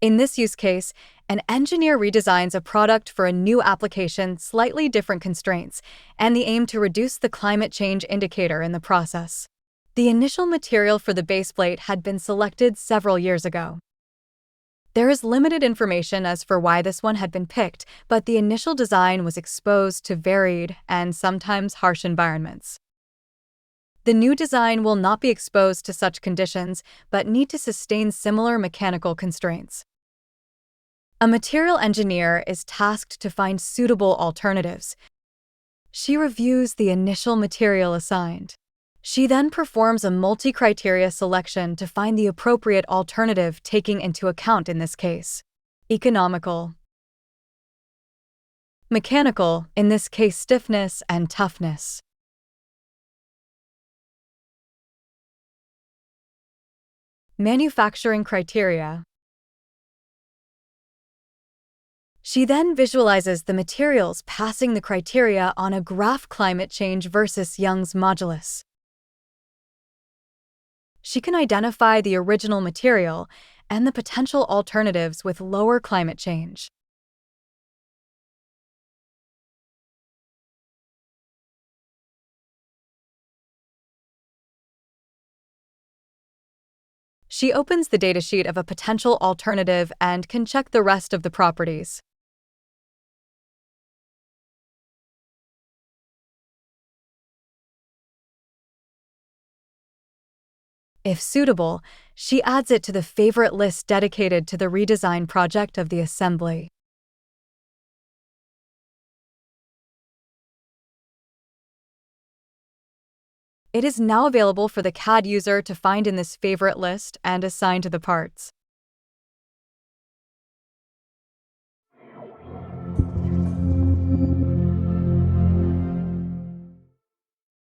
In this use case, an engineer redesigns a product for a new application, slightly different constraints, and the aim to reduce the climate change indicator in the process. The initial material for the baseplate had been selected several years ago. There is limited information as for why this one had been picked, but the initial design was exposed to varied and sometimes harsh environments. The new design will not be exposed to such conditions, but need to sustain similar mechanical constraints. A material engineer is tasked to find suitable alternatives. She reviews the initial material assigned. She then performs a multi-criteria selection to find the appropriate alternative, taking into account, in this case, economical, mechanical, in this case stiffness and toughness, manufacturing criteria. She then visualizes the materials passing the criteria on a graph: climate change versus Young's modulus. She can identify the original material and the potential alternatives with lower climate change. She opens the datasheet of a potential alternative and can check the rest of the properties. If suitable, she adds it to the favorite list dedicated to the redesign project of the assembly. It is now available for the CAD user to find in this favorite list and assign to the parts.